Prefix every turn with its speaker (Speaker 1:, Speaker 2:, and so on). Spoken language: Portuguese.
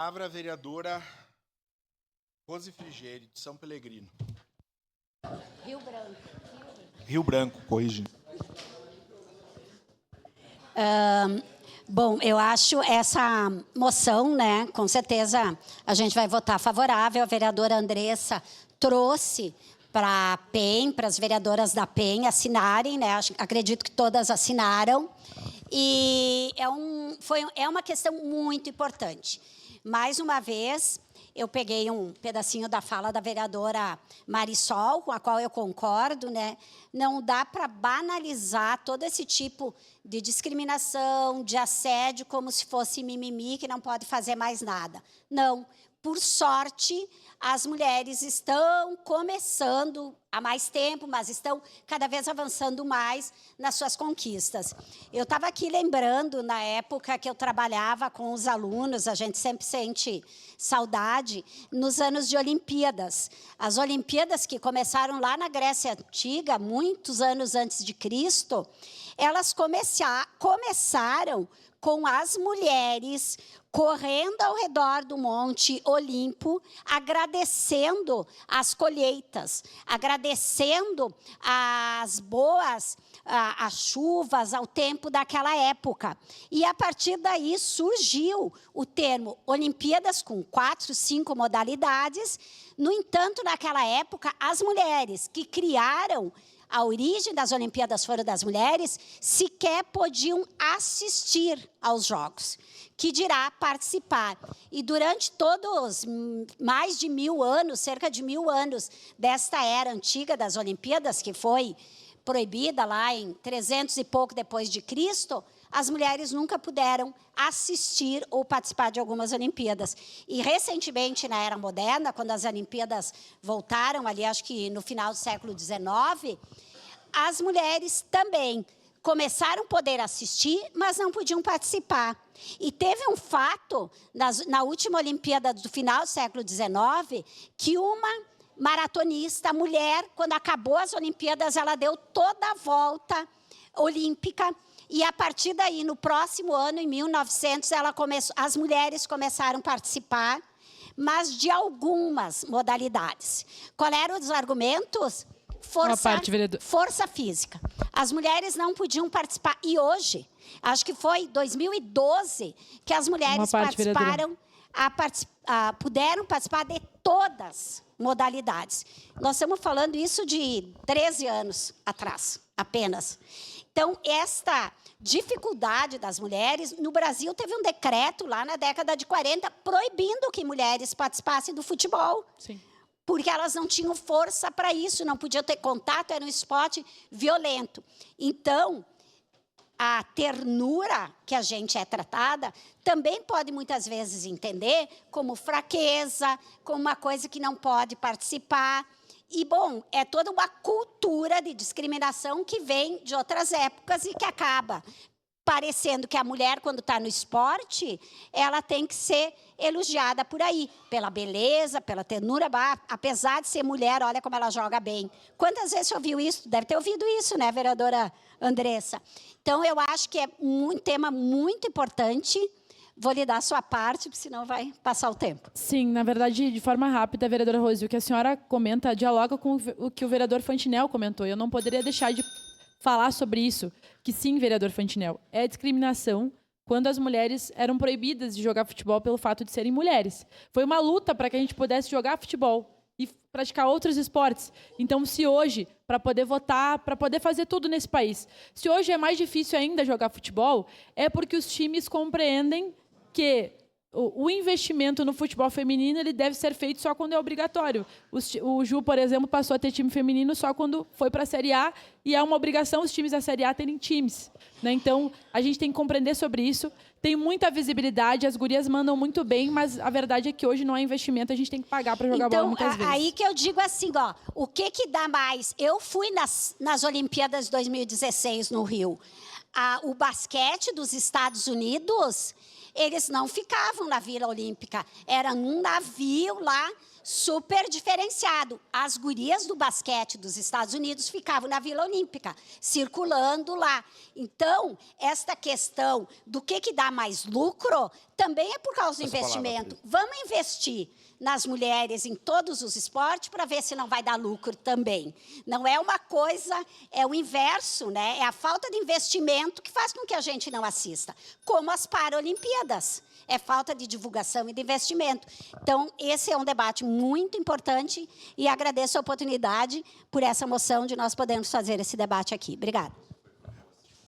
Speaker 1: Palavra a vereadora Rose Frigieri, de São Pelegrino.
Speaker 2: Rio Branco.
Speaker 1: Rio Branco, corrige.
Speaker 2: Bom, eu acho essa moção, né, com certeza a gente vai votar favorável. A vereadora Andressa trouxe para a PEN, para as vereadoras da PEN assinarem, né, acredito que todas assinaram. E é uma questão muito importante. Mais uma vez, eu peguei um pedacinho da fala da vereadora Marisol, com a qual eu concordo, né? Não dá para banalizar todo esse tipo de discriminação, de assédio, como se fosse mimimi, que não pode fazer mais nada. Não. Por sorte, as mulheres estão começando há mais tempo, mas estão cada vez avançando mais nas suas conquistas. Eu estava aqui lembrando, na época que eu trabalhava com os alunos, a gente sempre sente saudade, nos anos de Olimpíadas. As Olimpíadas que começaram lá na Grécia Antiga, muitos anos antes de Cristo, elas começaram com as mulheres correndo ao redor do Monte Olimpo, agradecendo as colheitas, agradecendo as chuvas, ao tempo daquela época. E, a partir daí, surgiu o termo Olimpíadas, com 4, 5 modalidades. No entanto, naquela época, as mulheres que criaram a origem das Olimpíadas foram das mulheres, sequer podiam assistir aos Jogos, que dirá participar. E durante todos mais de 1000 anos, cerca de 1000 anos, desta era antiga das Olimpíadas, que foi proibida lá em 300 e pouco depois de Cristo, as mulheres nunca puderam assistir ou participar de algumas Olimpíadas. E, recentemente, na Era Moderna, quando as Olimpíadas voltaram, ali acho que no final do século XIX, as mulheres também começaram a poder assistir, mas não podiam participar. E teve um fato, na última Olimpíada do final do século XIX, que uma maratonista, mulher, quando acabou as Olimpíadas, ela deu toda a volta olímpica. E, a partir daí, no próximo ano, em 1900, as mulheres começaram a participar, mas de algumas modalidades. Qual eram os argumentos? Força física. As mulheres não podiam participar. E hoje, acho que foi 2012, que as mulheres puderam participar de todas modalidades. Nós estamos falando isso de 13 anos atrás, apenas. Então, esta dificuldade das mulheres, no Brasil teve um decreto lá na década de 40 proibindo que mulheres participassem do futebol.
Speaker 3: Sim.
Speaker 2: Porque elas não tinham força para isso, não podiam ter contato, era um esporte violento. Então, a ternura que a gente é tratada também pode, muitas vezes, entender como fraqueza, como uma coisa que não pode participar. E, bom, é toda uma cultura de discriminação que vem de outras épocas e que acaba parecendo que a mulher, quando está no esporte, ela tem que ser elogiada por aí, pela beleza, pela ternura. Apesar de ser mulher, olha como ela joga bem. Quantas vezes você ouviu isso? Deve ter ouvido isso, né, vereadora Andressa? Então, eu acho que é um tema muito importante. Vou lhe dar a sua parte, porque senão vai passar o tempo.
Speaker 3: Sim, na verdade, de forma rápida, vereadora Rose, o que a senhora comenta dialoga com o que o vereador Fantinel comentou. Eu não poderia deixar de falar sobre isso, que sim, vereador Fantinel, é discriminação quando as mulheres eram proibidas de jogar futebol pelo fato de serem mulheres. Foi uma luta para que a gente pudesse jogar futebol e praticar outros esportes. Então, se hoje, para poder votar, para poder fazer tudo nesse país, se hoje é mais difícil ainda jogar futebol, é porque os times compreendem que o investimento no futebol feminino ele deve ser feito só quando é obrigatório. O Ju, por exemplo, passou a ter time feminino só quando foi para a Série A, e é uma obrigação os times da Série A terem times, né? Então, a gente tem que compreender sobre isso. Tem muita visibilidade, as gurias mandam muito bem, mas a verdade é que hoje não há investimento, a gente tem que pagar para jogar bola muitas vezes.
Speaker 2: Aí que eu digo assim, ó, o que dá mais? Eu fui nas Olimpíadas de 2016 no Rio. O basquete dos Estados Unidos, eles não ficavam na Vila Olímpica, era num navio lá, super diferenciado. As gurias do basquete dos Estados Unidos ficavam na Vila Olímpica, circulando lá. Então, esta questão do que dá mais lucro também é por causa do
Speaker 1: Essa palavra,
Speaker 2: investimento. Vamos investir nas mulheres em todos os esportes para ver se não vai dar lucro também. Não é uma coisa, é o inverso, né? É a falta de investimento que faz com que a gente não assista. Como as Paralimpíadas. É falta de divulgação e de investimento. Então, esse é um debate muito importante e agradeço a oportunidade por essa moção de nós podermos fazer esse debate aqui. Obrigada.